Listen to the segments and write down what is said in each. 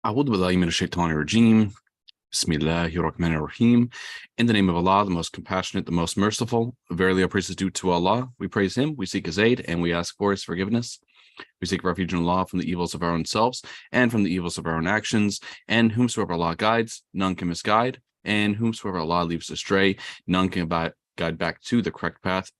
A'udhu billahi minash shaitanir rajim. Bismillahir Rahmanir Rahim. In the name of Allah, the most compassionate, the most merciful. Verily, our praise is due to Allah. We praise Him, we seek His aid, and we ask for His forgiveness. We seek refuge in Allah from the evils of our own selves and from the evils of our own actions. And whomsoever Allah guides, none can misguide. And whomsoever Allah leaves astray, none can guide back to the correct path.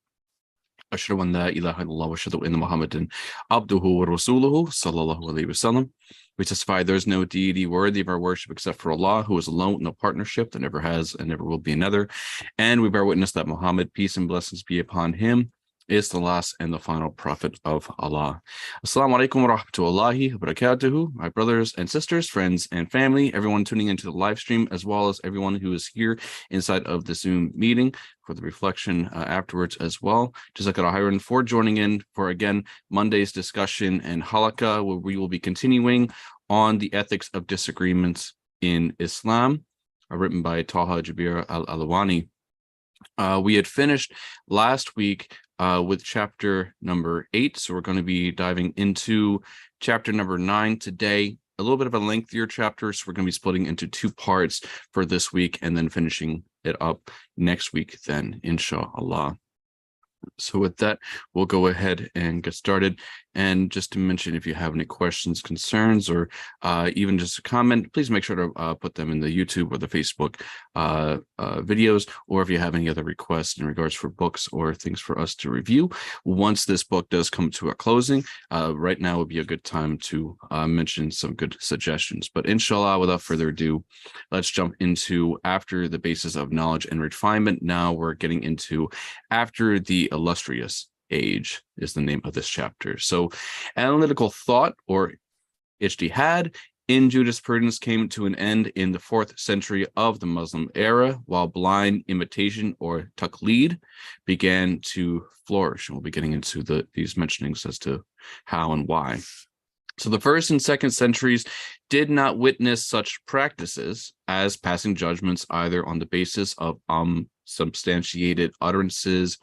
Ashhadu an la ilaha illallah wa ashhadu anna Muhammadan abduhu wa rasuluhu sallallahu alayhi wa sallam. We testify there is no deity worthy of our worship except for Allah, who is alone, no partnership, that never has and never will be another. And we bear witness that Muhammad, peace and blessings be upon him, is the last and the final prophet of Allah. Assalamu alaikum wa rahmatullahi wa barakatuhu, my brothers and sisters, friends and family, everyone tuning into the live stream, as well as everyone who is here inside of the Zoom meeting for the reflection afterwards as well. Jazakallah khairan for joining in for, again, Monday's discussion and halaqah, where we will be continuing on the ethics of disagreements in Islam, written by Taha, Jabir, Alalwani. We had finished last week with chapter number 8, so we're going to be diving into chapter number 9 today. A little bit of a lengthier chapter, so we're going to be splitting into 2 parts for this week and then finishing it up next week then, inshallah. So with that, we'll go ahead and get started. And just to mention, if you have any questions, concerns, or even just a comment, please make sure to put them in the YouTube or the Facebook videos, or if you have any other requests in regards for books or things for us to review. Once this book does come to a closing, right now would be a good time to mention some good suggestions. But inshallah, without further ado, let's jump into after the basis of knowledge and refinement. Now we're getting into after the illustrious age is the name of this chapter. So analytical thought, or ijtihad, in jurisprudence came to an end in the 4th century of the Muslim era, while blind imitation, or taqlid, began to flourish. And we'll be getting into these mentionings as to how and why. So the 1st and 2nd centuries did not witness such practices as passing judgments either on the basis of substantiated utterances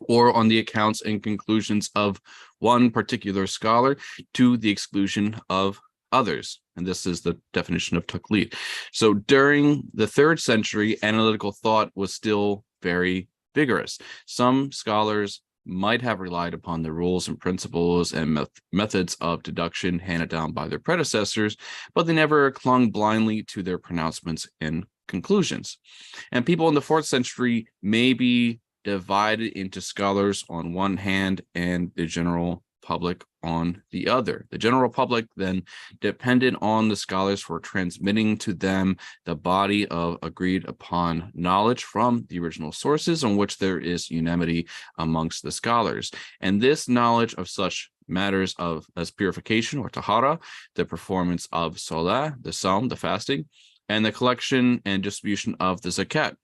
or on the accounts and conclusions of one particular scholar to the exclusion of others. And this is the definition of taqlid. So during the 3rd century, analytical thought was still very vigorous. Some scholars might have relied upon the rules and principles and methods of deduction handed down by their predecessors, but they never clung blindly to their pronouncements and conclusions. And people in the 4th century may be divided into scholars on one hand and the general public on the other. The general public then depended on the scholars for transmitting to them the body of agreed upon knowledge from the original sources on which there is unanimity amongst the scholars. And this knowledge of such matters as purification, or tahara, the performance of salah, the psalm, the fasting, and the collection and distribution of the zakat,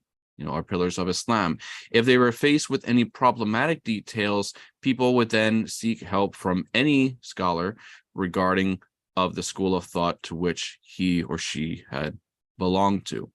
our pillars of Islam. If they were faced with any problematic details, people would then seek help from any scholar regarding of the school of thought to which he or she had belonged to.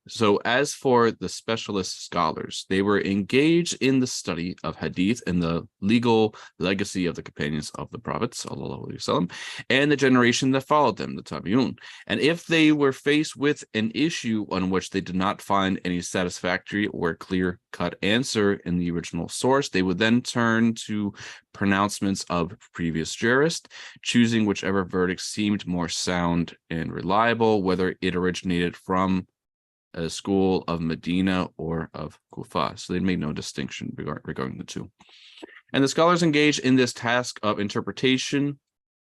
So as for the specialist scholars, they were engaged in the study of hadith and the legal legacy of the companions of the prophets, and the generation that followed them, the tabi'un. And if they were faced with an issue on which they did not find any satisfactory or clear-cut answer in the original source, they would then turn to pronouncements of previous jurists, choosing whichever verdict seemed more sound and reliable, whether it originated from a school of Medina or of Kufa. So they made no distinction regarding the two. And the scholars engaged in this task of interpretation.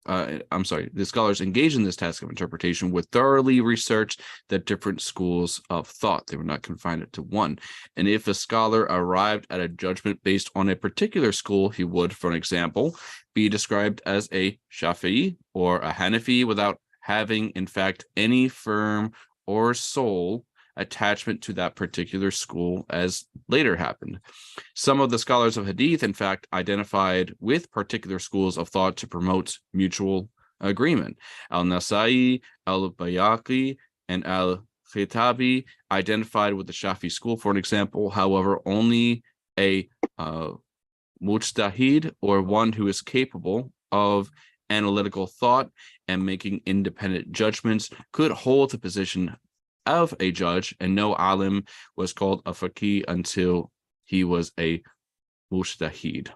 The scholars engaged in this task of interpretation would thoroughly research the different schools of thought. They were not confined to one. And if a scholar arrived at a judgment based on a particular school, he would, for an example, be described as a Shafi'i or a Hanafi without having, in fact, any firm or sole attachment to that particular school, as later happened. Some of the scholars of hadith, in fact, identified with particular schools of thought to promote mutual agreement. Al-Nasai, Al-Bayaqi, and Al-Khitabi identified with the Shafi school, for an example. However, only a mujtahid, or one who is capable of analytical thought and making independent judgments could hold the position of a judge, and no alim was called a faqih until he was a mujtahid.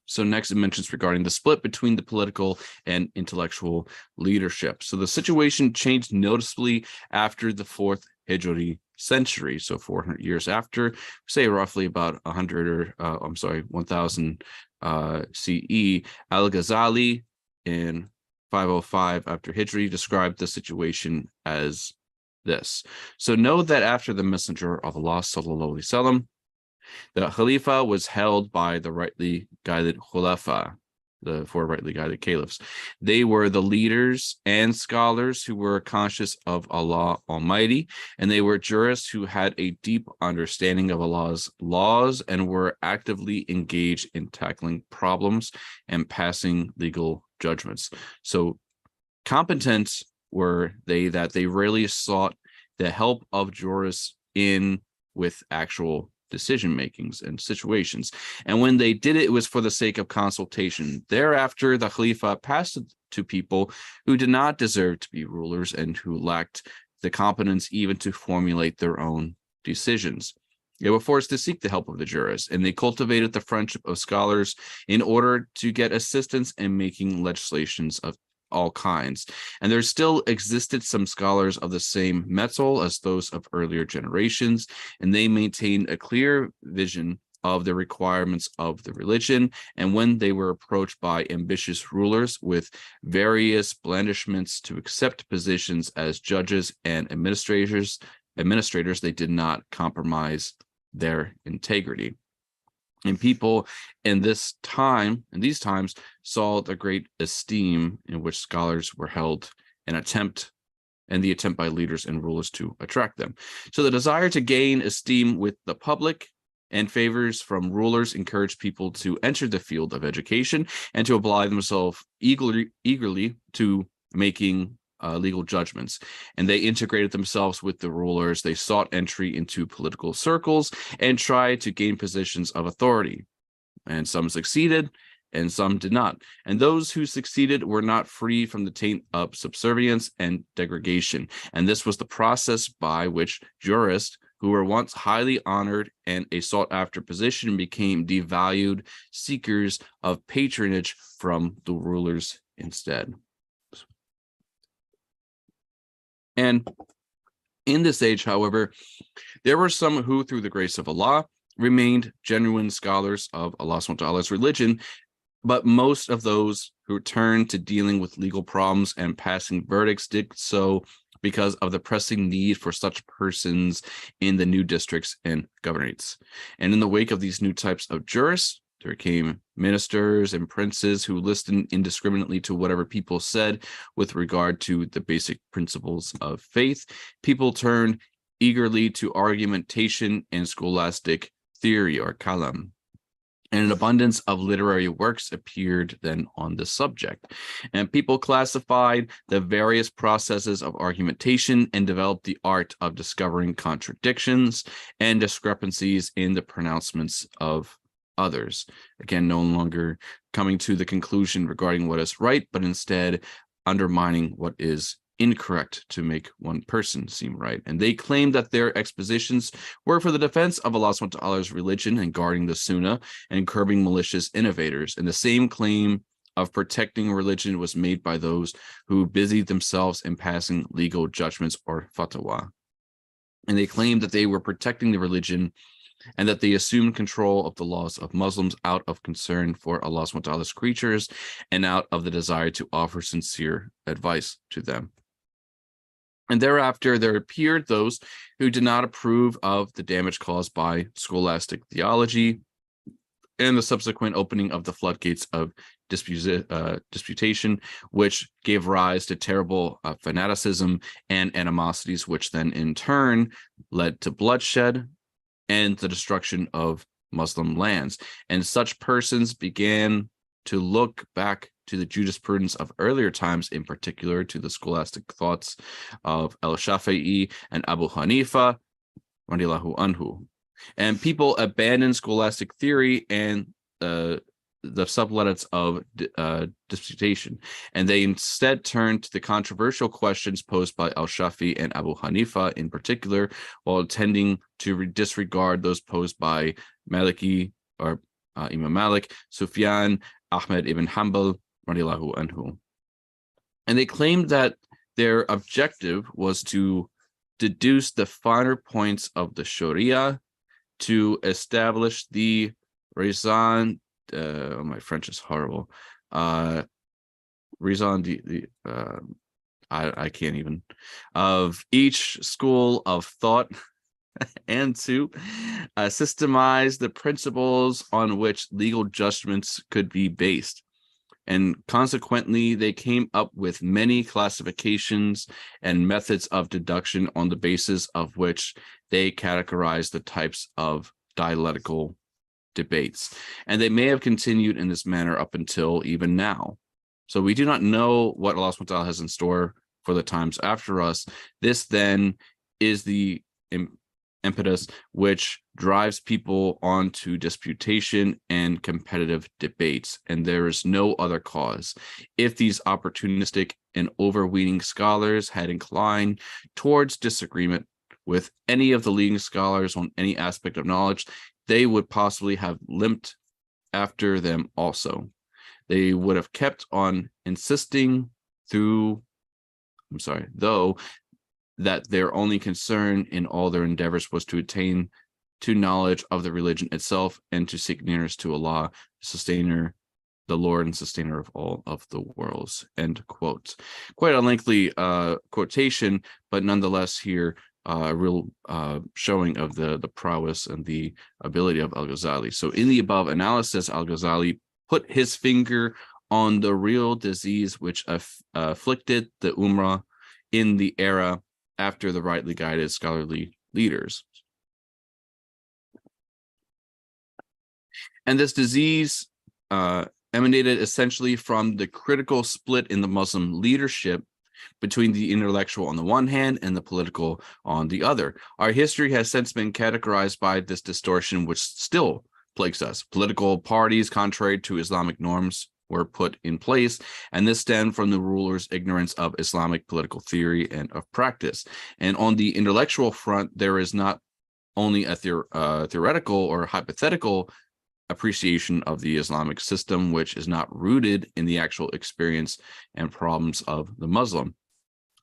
So next it mentions regarding the split between the political and intellectual leadership. So the situation changed noticeably after the 4th Hijri century, so 400 years after, say roughly about 1000 CE. Al-Ghazali in 505 after Hijri described the situation as this. So know that after the Messenger of Allah sallallahu alaihi wasallam, the Khalifa was held by the rightly guided Khulafa, the 4 rightly guided caliphs. They were the leaders and scholars who were conscious of Allah Almighty, and they were jurists who had a deep understanding of Allah's laws and were actively engaged in tackling problems and passing legal judgments. So competent were they that they rarely sought the help of jurists in with actual decision makings and situations, and when they did it, it was for the sake of consultation. Thereafter, the Khalifa passed it to people who did not deserve to be rulers and who lacked the competence even to formulate their own decisions. They were forced to seek the help of the jurists, and they cultivated the friendship of scholars in order to get assistance in making legislations of all kinds. And there still existed some scholars of the same metal as those of earlier generations, and they maintained a clear vision of the requirements of the religion. And when they were approached by ambitious rulers with various blandishments to accept positions as judges and administrators, they did not compromise their integrity. And people in these times saw the great esteem in which scholars were held, the attempt by leaders and rulers to attract them. So the desire to gain esteem with the public and favors from rulers encouraged people to enter the field of education and to apply themselves eagerly to making legal judgments. And they integrated themselves with the rulers. They sought entry into political circles and tried to gain positions of authority. And some succeeded and some did not. And those who succeeded were not free from the taint of subservience and degradation. And this was the process by which jurists who were once highly honored and a sought-after position became devalued seekers of patronage from the rulers instead. And in this age, however, there were some who, through the grace of Allah, remained genuine scholars of Allah subhanahu wa ta'ala's religion, but most of those who turned to dealing with legal problems and passing verdicts did so because of the pressing need for such persons in the new districts and governorates. And in the wake of these new types of jurists, there came ministers and princes who listened indiscriminately to whatever people said with regard to the basic principles of faith. People turned eagerly to argumentation and scholastic theory, or kalam. And an abundance of literary works appeared then on the subject. And people classified the various processes of argumentation and developed the art of discovering contradictions and discrepancies in the pronouncements of others. Again, no longer coming to the conclusion regarding what is right, but instead undermining what is incorrect to make one person seem right. And they claimed that their expositions were for the defense of Allah subhanahu wa ta'ala's religion and guarding the sunnah and curbing malicious innovators. And the same claim of protecting religion was made by those who busied themselves in passing legal judgments, or fatwa. And they claimed that they were protecting the religion and that they assumed control of the laws of Muslims out of concern for Allah subhanahu wa ta'ala's creatures and out of the desire to offer sincere advice to them. And thereafter, there appeared those who did not approve of the damage caused by scholastic theology and the subsequent opening of the floodgates of disputation, which gave rise to terrible fanaticism and animosities, which then in turn led to bloodshed and the destruction of Muslim lands. And such persons began to look back to the jurisprudence of earlier times, in particular to the scholastic thoughts of Al-Shafi'i and Abu Hanifa, radiyallahu anhu. And people abandoned scholastic theory and the sublets of disputation, and they instead turned to the controversial questions posed by al-Shafi and Abu Hanifa in particular, while tending to disregard those posed by Maliki or Imam Malik, Sufyan, Ahmed ibn Hanbal, radiallahu anhu. And they claimed that their objective was to deduce the finer points of the Sharia to establish the raison. My French is horrible. Raison I can't even, of each school of thought, and to systemize the principles on which legal judgments could be based. And consequently, they came up with many classifications and methods of deduction on the basis of which they categorized the types of dialectical debates. And they may have continued in this manner up until even now. So we do not know what Allah subhanahu wa ta'ala has in store for the times after us. This then is the impetus which drives people onto disputation and competitive debates, and there is no other cause. If these opportunistic and overweening scholars had inclined towards disagreement with any of the leading scholars on any aspect of knowledge, they would possibly have limped after them also. They would have kept on insisting though that their only concern in all their endeavors was to attain to knowledge of the religion itself and to seek nearness to Allah, sustainer, the Lord and sustainer of all of the worlds. End quote. Quite a lengthy quotation, but nonetheless here a real showing of the prowess and the ability of Al-Ghazali. So in the above analysis, Al-Ghazali put his finger on the real disease which afflicted the Ummah in the era after the rightly guided scholarly leaders. And this disease emanated essentially from the critical split in the Muslim leadership between the intellectual on the one hand and the political on the other. Our history has since been categorized by this distortion, which still plagues us. Political parties, contrary to Islamic norms, were put in place, and this stemmed from the rulers' ignorance of Islamic political theory and of practice. And on the intellectual front, there is not only a theoretical or hypothetical appreciation of the Islamic system, which is not rooted in the actual experience and problems of the Muslims.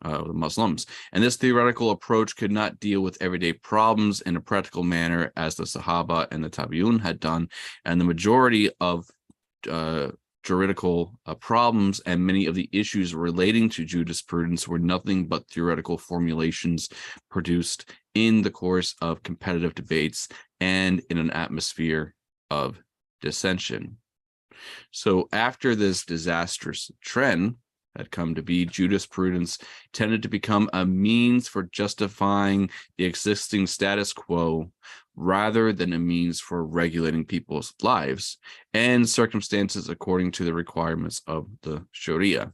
And this theoretical approach could not deal with everyday problems in a practical manner as the Sahaba and the Tabi'un had done, and the majority of juridical problems and many of the issues relating to jurisprudence were nothing but theoretical formulations produced in the course of competitive debates and in an atmosphere of dissension. So after this disastrous trend had come to be, jurisprudence tended to become a means for justifying the existing status quo rather than a means for regulating people's lives and circumstances according to the requirements of the Sharia.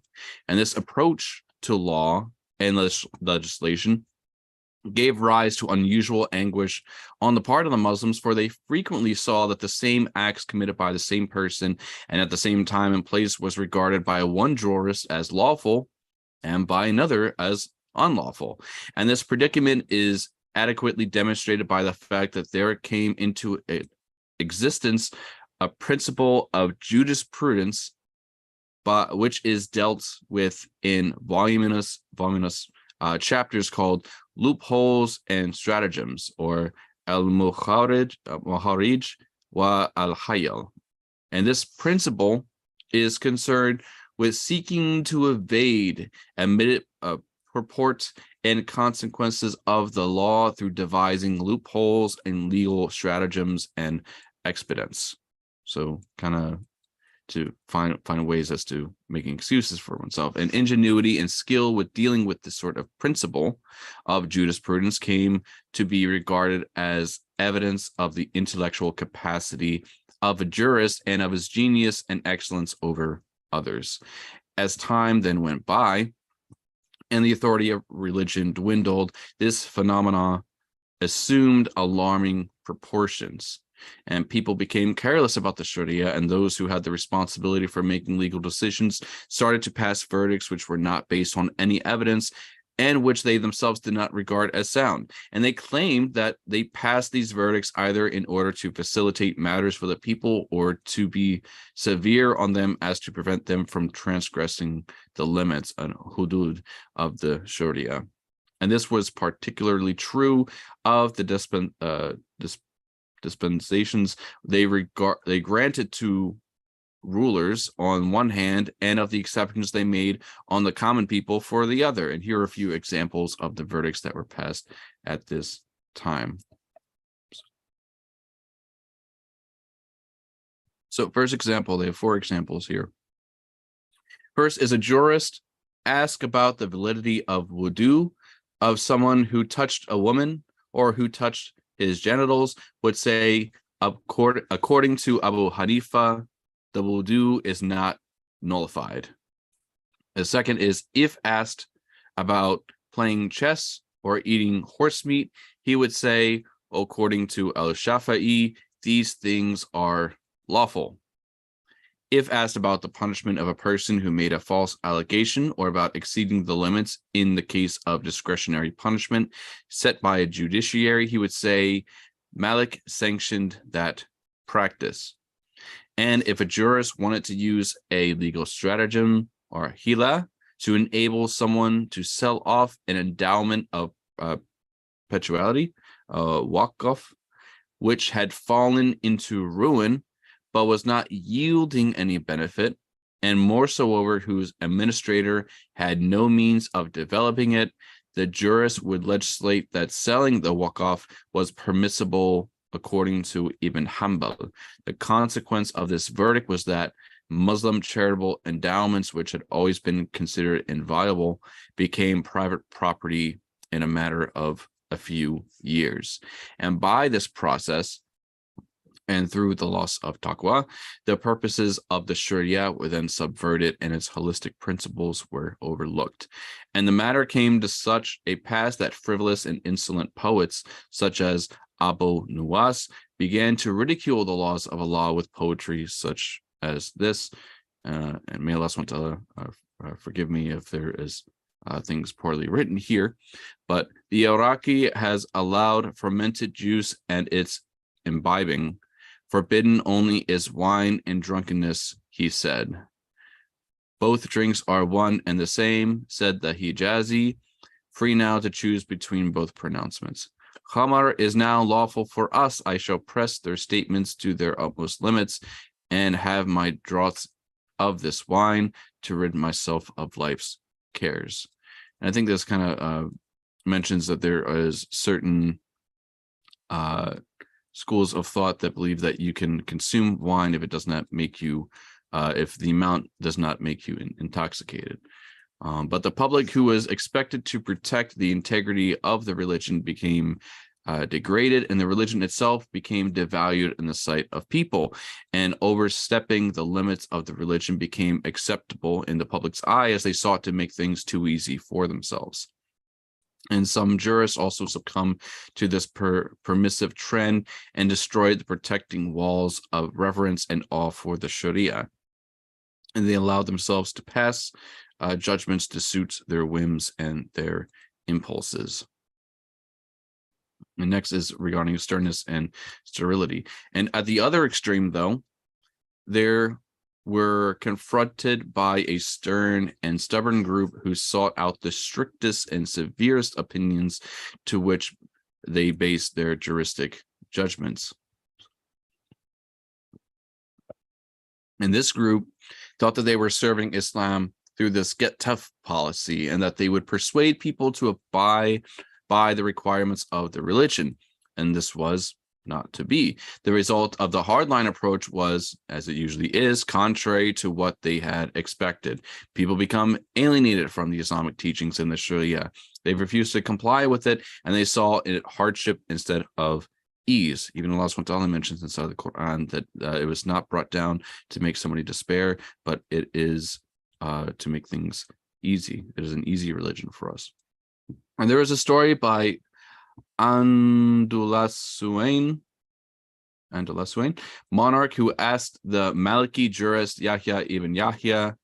And this approach to law and legislation gave rise to unusual anguish on the part of the Muslims, for they frequently saw that the same acts committed by the same person and at the same time and place was regarded by one jurist as lawful and by another as unlawful. And this predicament is adequately demonstrated by the fact that there came into existence a principle of jurisprudence, which is dealt with in voluminous chapters called Loopholes and Stratagems, or al-Muharij wa al-Hayal. And this principle is concerned with seeking to evade admitted purport and consequences of the law through devising loopholes and legal stratagems and expedients. So kind of to find ways as to making excuses for oneself. And ingenuity and skill with dealing with this sort of principle of jurisprudence came to be regarded as evidence of the intellectual capacity of a jurist and of his genius and excellence over others. As time then went by and the authority of religion dwindled, this phenomena assumed alarming proportions. And people became careless about the Sharia, and those who had the responsibility for making legal decisions started to pass verdicts which were not based on any evidence and which they themselves did not regard as sound. And they claimed that they passed these verdicts either in order to facilitate matters for the people or to be severe on them as to prevent them from transgressing the limits and hudud of the Sharia. And this was particularly true of the dispensations they granted to rulers on one hand, and of the exceptions they made on the common people for the other. And here are a few examples of the verdicts that were passed at this time. So first example, they have 4 examples here. First, is a jurist ask about the validity of wudu of someone who touched a woman or who touched his genitals, would say, according to Abu Hanifa, the wudu is not nullified. The second is, if asked about playing chess or eating horse meat, he would say, according to al-Shafi'i, these things are lawful. If asked about the punishment of a person who made a false allegation or about exceeding the limits in the case of discretionary punishment set by a judiciary, he would say, Malik sanctioned that practice. And if a jurist wanted to use a legal stratagem or hila to enable someone to sell off an endowment of perpetuity, waqf, which had fallen into ruin, but was not yielding any benefit, and more so over whose administrator had no means of developing it, the jurist would legislate that selling the waqf was permissible according to Ibn Hanbal. The consequence of this verdict was that Muslim charitable endowments, which had always been considered inviolable, became private property in a matter of a few years. And by this process, and through the loss of taqwa, the purposes of the Sharia were then subverted and its holistic principles were overlooked. And the matter came to such a pass that frivolous and insolent poets, such as Abu Nuwas, began to ridicule the laws of Allah with poetry such as this. And may Allah SWT forgive me if there is things poorly written here. But the Iraqi has allowed fermented juice and its imbibing. Forbidden only is wine and drunkenness, he said. Both drinks are one and the same, said the Hijazi, free now to choose between both pronouncements. Khamar is now lawful for us. I shall press their statements to their utmost limits and have my draughts of this wine to rid myself of life's cares. And I think this kind of mentions that there is certain schools of thought that believe that you can consume wine if it does not make you, if the amount does not make you intoxicated. But the public, who was expected to protect the integrity of the religion, became degraded, and the religion itself became devalued in the sight of people, and overstepping the limits of the religion became acceptable in the public's eye as they sought to make things too easy for themselves. And some jurists also succumbed to this permissive trend and destroyed the protecting walls of reverence and awe for the Sharia. And they allowed themselves to pass judgments to suit their whims and their impulses. And next is regarding sternness and sterility. And at the other extreme, though, there were confronted by a stern and stubborn group who sought out the strictest and severest opinions to which they based their juristic judgments. And this group thought that they were serving Islam through this get tough policy, and that they would persuade people to abide by the requirements of the religion. And this was not to be. The result of the hardline approach was, as it usually is, contrary to what they had expected. People become alienated from the Islamic teachings in the Sharia. They refused to comply with it, and they saw it hardship instead of ease. Even Allah SWT mentions inside the Quran that it was not brought down to make somebody despair, but it is to make things easy. It is an easy religion for us. And there is a story by Andulasuain and Alalwan, monarch who asked the Maliki jurist Yahya ibn Yahya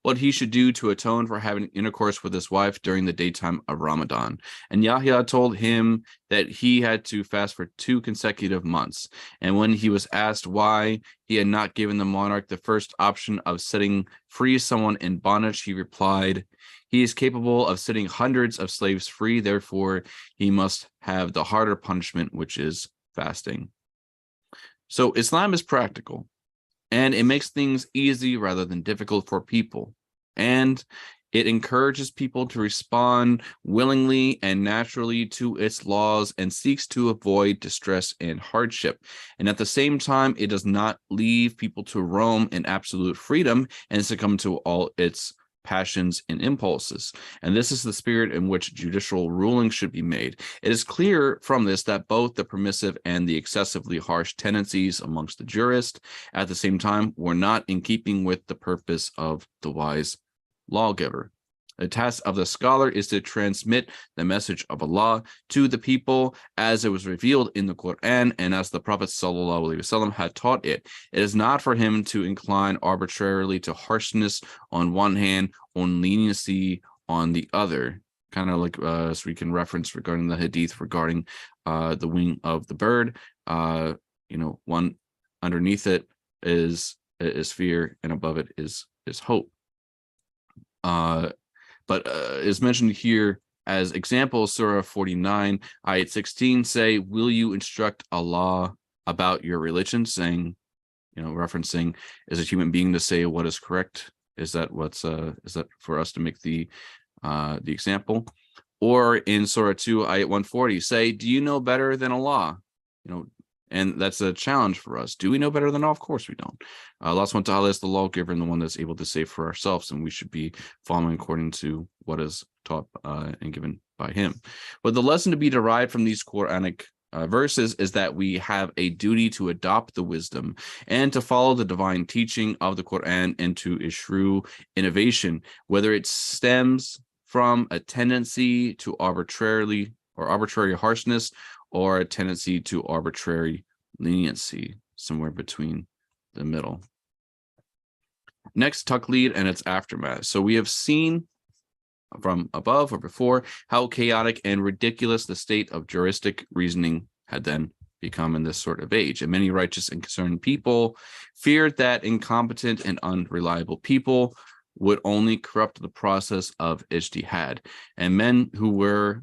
what he should do to atone for having intercourse with his wife during the daytime of Ramadan. And Yahya told him that he had to fast for 2 consecutive months. And when he was asked why he had not given the monarch the first option of setting free someone in bondage, he replied, "He is capable of setting hundreds of slaves free, therefore he must have the harder punishment, which is fasting." So Islam is practical, and it makes things easy rather than difficult for people. And it encourages people to respond willingly and naturally to its laws and seeks to avoid distress and hardship. And at the same time, it does not leave people to roam in absolute freedom and succumb to all its passions and impulses. And this is the spirit in which judicial rulings should be made. It is clear from this that both the permissive and the excessively harsh tendencies amongst the jurists at the same time were not in keeping with the purpose of the wise lawgiver. The task of the scholar is to transmit the message of Allah to the people as it was revealed in the Quran and as the Prophet ﷺ had taught it. It is not for him to incline arbitrarily to harshness on one hand, on leniency on the other. Kind of like so we can reference regarding the hadith regarding the wing of the bird. One underneath it is fear, and above it is hope. But is mentioned here as example, Surah 49, Ayat 16, say, "Will you instruct Allah about your religion?" Saying, referencing, is a human being to say what is correct? Is that for us to make the example? Or in Surah 2, Ayat 140, say, "Do you know better than Allah?" And that's a challenge for us. Do we know better than Allah? Of course we don't. Allah subhanahu wa ta'ala is the lawgiver and the one that's able to say for ourselves, and we should be following according to what is taught and given by him. But the lesson to be derived from these Quranic verses is that we have a duty to adopt the wisdom and to follow the divine teaching of the Quran and to eschew innovation, whether it stems from a tendency to arbitrary harshness or a tendency to arbitrary leniency, somewhere between the middle. Next, taqlid and its aftermath. So we have seen from above or before how chaotic and ridiculous the state of juristic reasoning had then become in this sort of age. And many righteous and concerned people feared that incompetent and unreliable people would only corrupt the process of ijtihad. And men who were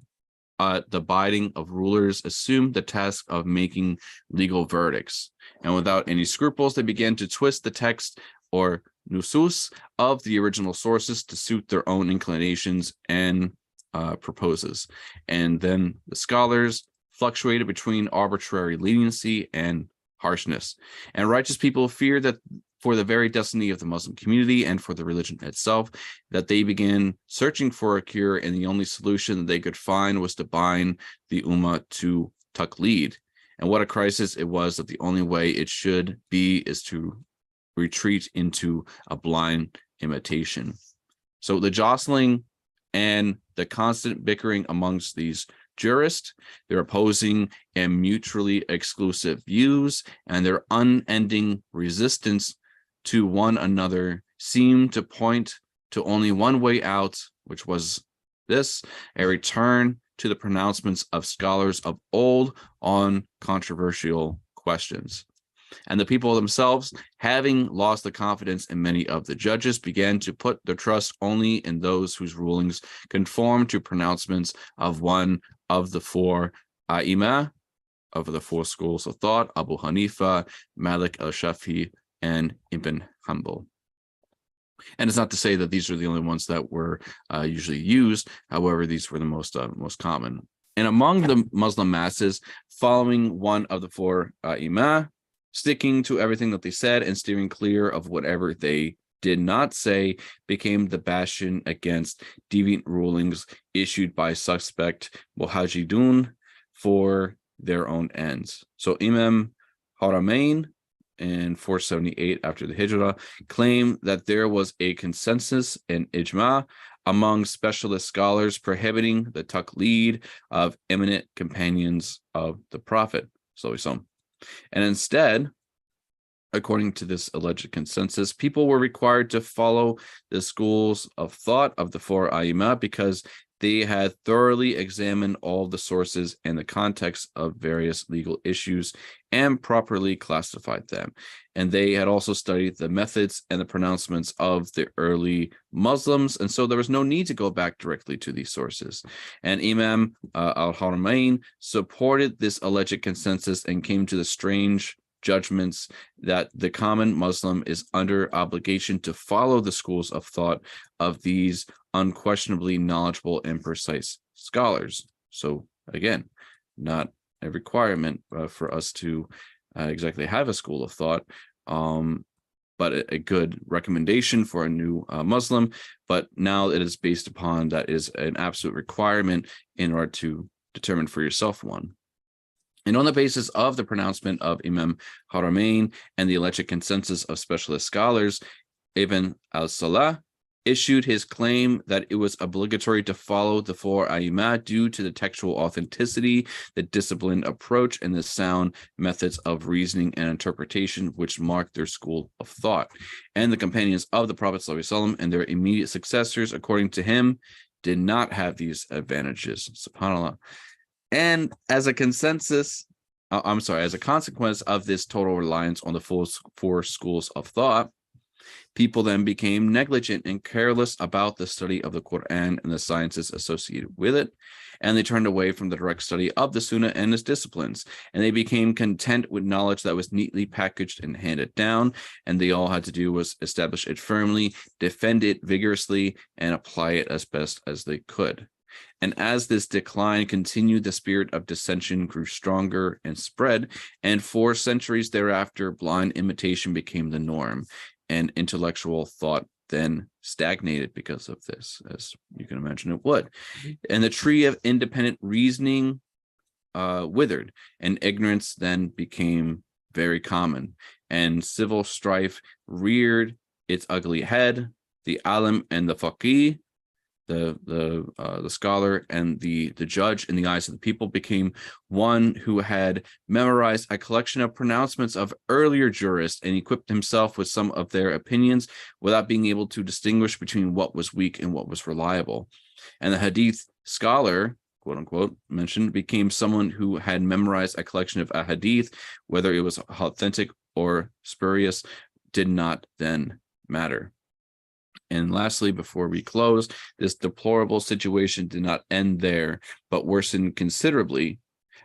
the abiding of rulers assumed the task of making legal verdicts. And without any scruples, they began to twist the text or nusus of the original sources to suit their own inclinations and proposes. And then the scholars fluctuated between arbitrary leniency and harshness. And righteous people feared that for the very destiny of the Muslim community and for the religion itself, that they began searching for a cure, and the only solution that they could find was to bind the ummah to taqlid. And what a crisis it was that the only way it should be is to retreat into a blind imitation. So the jostling and the constant bickering amongst these jurists, their opposing and mutually exclusive views, and their unending resistance to one another seemed to point to only one way out, which was this: a return to the pronouncements of scholars of old on controversial questions. And the people themselves, having lost the confidence in many of the judges, began to put their trust only in those whose rulings conformed to pronouncements of one of the 4 A'imah, of the 4 schools of thought: Abu Hanifa, Malik al-Shafi, and Ibn Hanbal. And it's not to say that these are the only ones that were usually used. However, these were the most common. And among the Muslim masses, following one of the 4 Imam, sticking to everything that they said and steering clear of whatever they did not say, became the bastion against deviant rulings issued by suspect Muhajidun for their own ends. So Imam Haramain in 478 after the Hijrah claimed that there was a consensus in ijma among specialist scholars prohibiting the taqlid of eminent companions of the Prophet. So And instead, according to this alleged consensus, people were required to follow the schools of thought of the four Aima because they had thoroughly examined all the sources and the context of various legal issues and properly classified them. And they had also studied the methods and the pronouncements of the early Muslims. And so there was no need to go back directly to these sources. And Imam al-Haramain supported this alleged consensus and came to the strange judgments that the common Muslim is under obligation to follow the schools of thought of these unquestionably knowledgeable and precise scholars. So again, not a requirement for us to exactly have a school of thought, but a good recommendation for a new Muslim. But now it is based upon that is an absolute requirement in order to determine for yourself one. And on the basis of the pronouncement of Imam Haramain and the alleged consensus of specialist scholars, Ibn al-Salah issued his claim that it was obligatory to follow the four A'immah due to the textual authenticity, the disciplined approach, and the sound methods of reasoning and interpretation which marked their school of thought. And the companions of the Prophet ﷺ and their immediate successors, according to him, did not have these advantages. SubhanAllah. And as a consequence of this total reliance on the four schools of thought, people then became negligent and careless about the study of the Quran and the sciences associated with it, and they turned away from the direct study of the Sunnah and its disciplines, and they became content with knowledge that was neatly packaged and handed down, and they all had to do was establish it firmly, defend it vigorously, and apply it as best as they could. And as this decline continued, the spirit of dissension grew stronger and spread, and for centuries thereafter, blind imitation became the norm, and intellectual thought then stagnated because of this, as you can imagine it would. And the tree of independent reasoning withered, and ignorance then became very common, and civil strife reared its ugly head. The alim and the faqih, the scholar and the judge in the eyes of the people, became one who had memorized a collection of pronouncements of earlier jurists and equipped himself with some of their opinions without being able to distinguish between what was weak and what was reliable. And the hadith scholar, quote unquote, mentioned, became someone who had memorized a collection of a hadith, whether it was authentic or spurious, did not then matter. And lastly, before we close, this deplorable situation did not end there, but worsened considerably,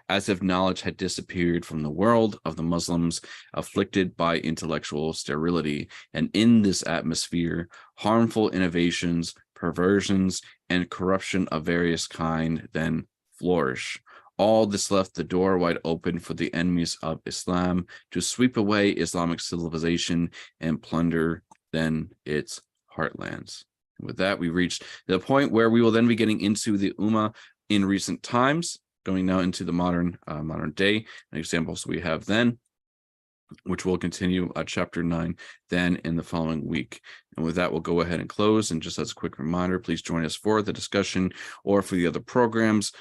as if knowledge had disappeared from the world of the Muslims afflicted by intellectual sterility. And in this atmosphere, harmful innovations, perversions, and corruption of various kind then flourish. All this left the door wide open for the enemies of Islam to sweep away Islamic civilization and plunder then its heartlands. With that, we reached the point where we will then be getting into the Ummah in recent times, going now into the modern day, and examples we have then, which will continue chapter 9 then in the following week. And with that, we'll go ahead and close. And just as a quick reminder, please join us for the discussion or for the other programs.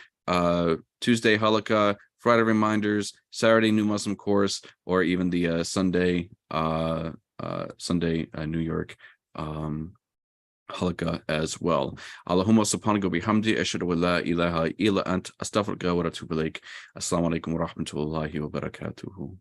Tuesday halaqah, Friday reminders, Saturday New Muslim course, or even the Sunday New York halaqah as well. Allahumma subhanaka bihamdi ashhadu an la ilaha illa ant astaghfiruka wa atubu ilaik. Assalamu alaikum wa rahmatullahi wa barakatuhu.